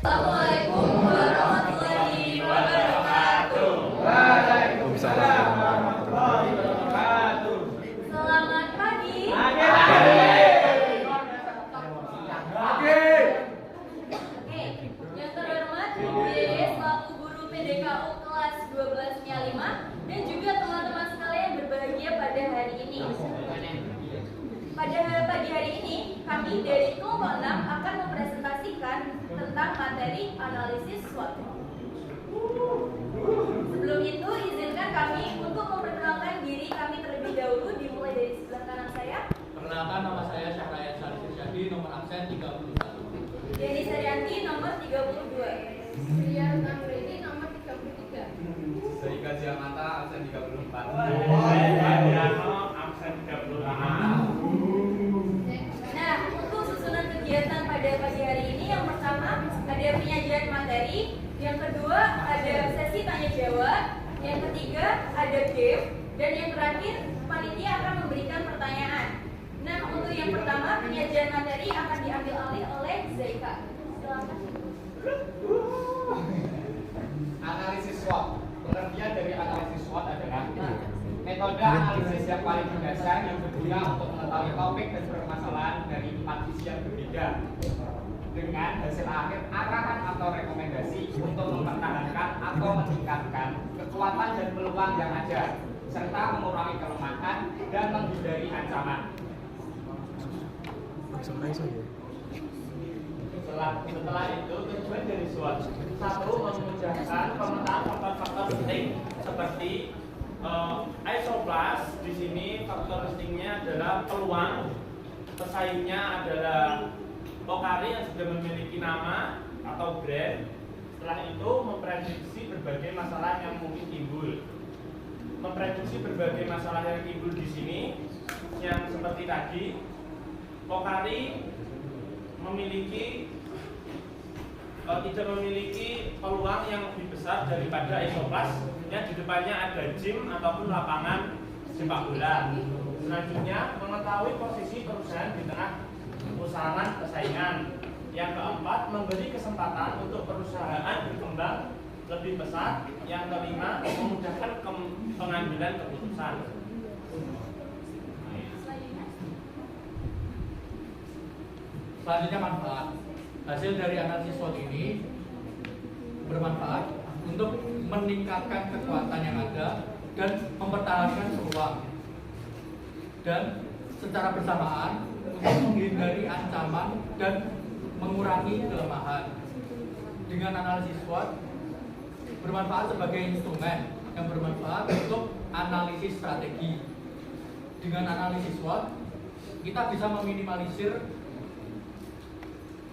Assalamualaikum warahmatullahi wabarakatuh. Waalaikumsalam warahmatullahi wabarakatuh. Selamat pagi. Oke, yang terhormat Bu Dede selaku guru PDKU kelas 12-nya 5 dan juga teman-teman sekalian berbahagia pada hari ini. Pada pagi hari ini, kami dari kelompok 6 akan mempresentasikan tentang materi analisis SWOT. Sebelum itu, izinkan kami untuk memperkenalkan diri kami terlebih dahulu, dimulai dari sebelah kanan saya. Perkenalkan, nama saya Syahrayat Syarif Irsyadi, nomor absen 31. Deni Saryanti, nomor 32. Ria Anggreni nomor 33. Seika Ziamata absen 34. Absen 36. Nah, untuk susunan kegiatan pada pagi hari ini, yang pertama ada penyajian materi, yang kedua ada sesi tanya jawab, yang ketiga ada game, dan yang terakhir panitia akan memberikan pertanyaan. Nah, untuk yang pertama penyajian materi akan diambil alih oleh Zaika. Silakan. Analisis SWOT. Pengertian dari analisis SWOT adalah metode analisis yang paling mendasar yang berguna untuk mengetahui topik dan permasalahan dari 4 sisi yang berbeda dengan hasil akhir arahan atau rekomendasi untuk mempertahankan atau meningkatkan kekuatan dan peluang yang ada serta mengurangi kelemahan dan menghindari ancaman. Setelah itu tujuan dari SWOT satu memudahkan pemetaan faktor-faktor penting seperti isoplas. Di sini faktor pentingnya adalah peluang, pesaingnya adalah Pokari yang sudah memiliki nama atau brand. Setelah itu memprediksi berbagai masalah yang mungkin timbul. Memprediksi berbagai masalah yang timbul di sini yang seperti tadi, Pokari tidak memiliki peluang yang lebih besar daripada isoplas yang di depannya ada gym ataupun lapangan sepak bola. Selanjutnya, mengetahui posisi perusahaan di tengah pusaran persaingan. Yang keempat, memberi kesempatan untuk perusahaan berkembang lebih besar. Yang kelima, memudahkan pengambilan keputusan. Selanjutnya manfaat. Hasil dari analisis SWOT ini bermanfaat untuk meningkatkan kekuatan yang ada dan mempertahankan peluang, dan secara bersamaan untuk menghindari ancaman dan mengurangi kelemahan. Dengan analisis SWOT bermanfaat sebagai instrumen yang bermanfaat untuk analisis strategi. Dengan analisis SWOT kita bisa meminimalisir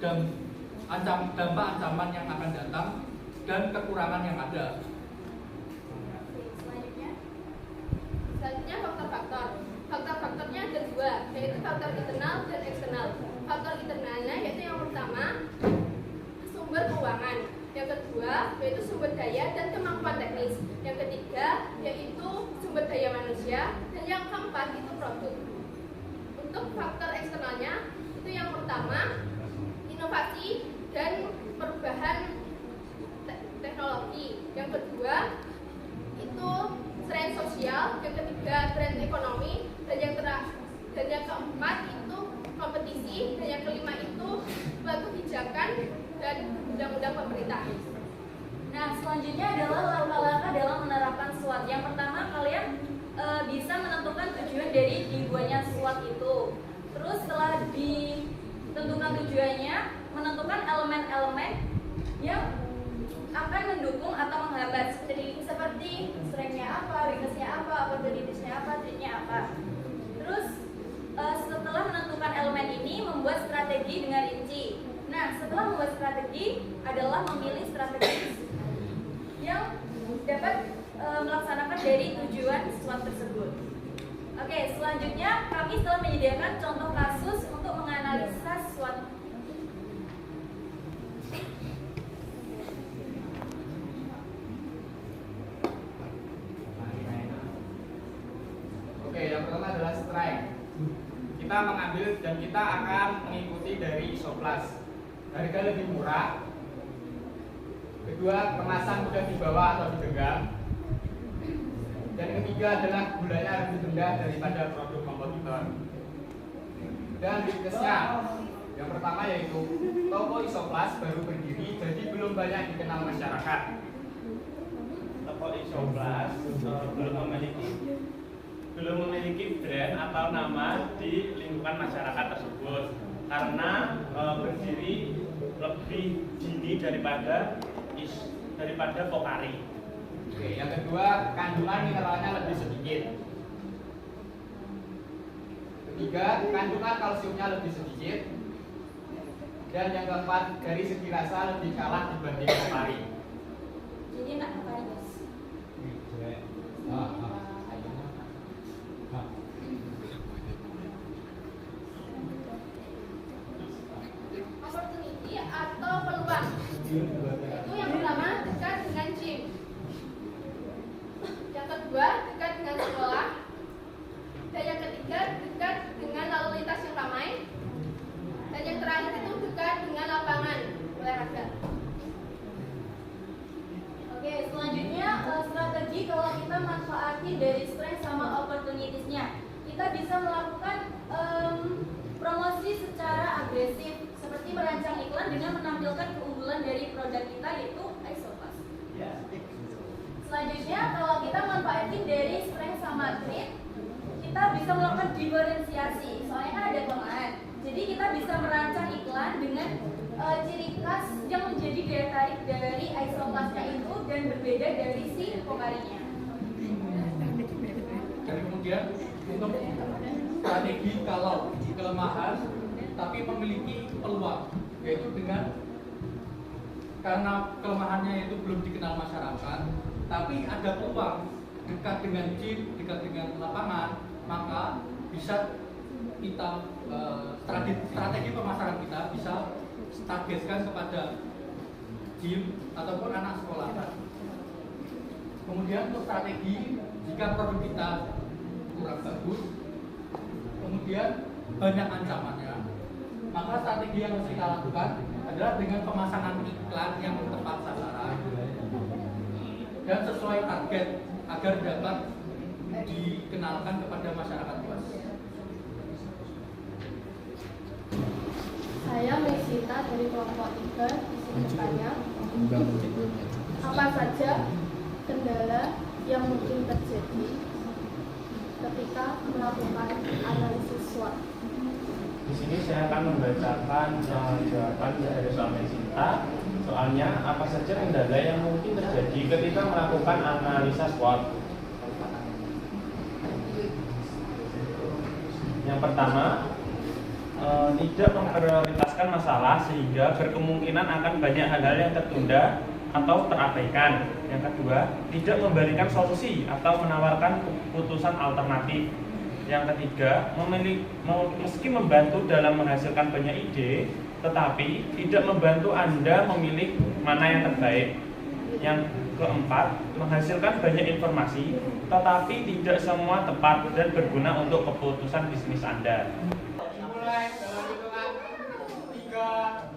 dampak ancaman yang akan datang dan kekurangan yang ada. Selanjutnya faktor-faktor. Faktor-faktornya ada 2, yaitu faktor internal dan eksternal. Faktor internalnya yaitu yang pertama sumber keuangan, yang kedua yaitu sumber daya dan kemampuan teknis, yang ketiga yaitu sumber daya manusia, dan yang keempat itu produk. Untuk faktor eksternalnya itu yang pertama inovasi dan perubahan teknologi, yang kedua itu tren sosial, yang ketiga tren ekonomi, dan yang keempat itu kompetisi, dan yang kelima itu kebijakan dan undang-undang pemerintah. Nah, selanjutnya adalah langkah-langkah dalam menerapkan SWOT. Yang pertama, kalian bisa menentukan tujuan dari dibuatnya SWOT itu. Terus setelah ditentukan tujuannya, menentukan elemen-elemen yang akan mendukung atau menghambat, seperti strength-nya apa, weakness-nya apa, opportunity-nya apa, threat-nya apa. Terus setelah menentukan elemen ini, membuat strategi dengan rinci. Nah, setelah membuat strategi adalah memilih strategi yang dapat melaksanakan dari tujuan SWOT tersebut. Oke, selanjutnya kami telah menyediakan contoh kasus untuk menganalisa SWOT. Oke, yang pertama adalah strength. Kita mengambil dan kita akan mengikuti dari isoplas. Harga lebih murah, Kedua, kemasan mudah dibawa atau digenggam. Dan ketiga adalah gulanya lebih rendah daripada produk kompetitor. Dan weakness-nya, yang pertama yaitu toko Isoplas baru berdiri, jadi belum banyak dikenal masyarakat. Toko Isoplas belum memiliki brand atau nama di lingkungan masyarakat tersebut karena berdiri lebih dini daripada Pocari. Oke, yang kedua, kandungan mineralnya lebih sedikit. Ketiga, kandungan kalsiumnya lebih sedikit. Dan yang keempat, dari segi rasa lebih kalah dibanding Pocari. Jadi enak Pocari guys. Opportunity atau peluang. Itu yang pertama dekat dengan gym. Yang kedua dekat dengan sekolah. Dan yang ketiga dekat dengan lalu lintas yang ramai. Dan yang terakhir itu dekat dengan lapangan olahraga. Oke, selanjutnya strategi kalau kita manfaati dari strength sama opportunities-nya. Kita bisa melakukan promosi secara agresif seperti merancang iklan dengan menampilkan keunggulan dari produk kita yaitu Isoplas. Selanjutnya kalau kita manfaatin dari strength sama trait, kita bisa melakukan diferensiasi. Soalnya kan ada kelemahan. Jadi kita bisa merancang iklan dengan ciri khas yang menjadi daya tarik dari Isoplasnya itu dan berbeda dari si Pocarinya. Dan kemudian untuk strategi kalau kelemahan tapi memiliki peluang, yaitu dengan karena kelemahannya itu belum dikenal masyarakat, tapi ada peluang dekat dengan gym, dekat dengan lapangan, maka bisa kita strategi pemasaran kita bisa targetkan kepada gym ataupun anak sekolah. Kemudian untuk strategi jika produk kita kurang bagus, kemudian banyak ancamannya, maka strategi yang harus kita lakukan adalah dengan pemasangan iklan yang tepat sasaran dan sesuai target agar dapat dikenalkan kepada masyarakat luas. Saya Mesita dari kelompok 3 di sini bertanya, apa saja kendala yang mungkin terjadi ketika melakukan analisis SWOT? Di sini saya akan membacakan jawaban dari soal Mesita. Soalnya apa saja kendala yang mungkin terjadi ketika melakukan analisa SWOT? Yang pertama, tidak memprioritaskan masalah sehingga berkemungkinan akan banyak hal-hal yang tertunda atau terabaikan. Yang kedua, tidak memberikan solusi atau menawarkan keputusan alternatif. Yang ketiga, meski membantu dalam menghasilkan banyak ide, tetapi tidak membantu Anda memilih mana yang terbaik. Yang keempat, menghasilkan banyak informasi, tetapi tidak semua tepat dan berguna untuk keputusan bisnis Anda. Dimulai dalam hitungan 3,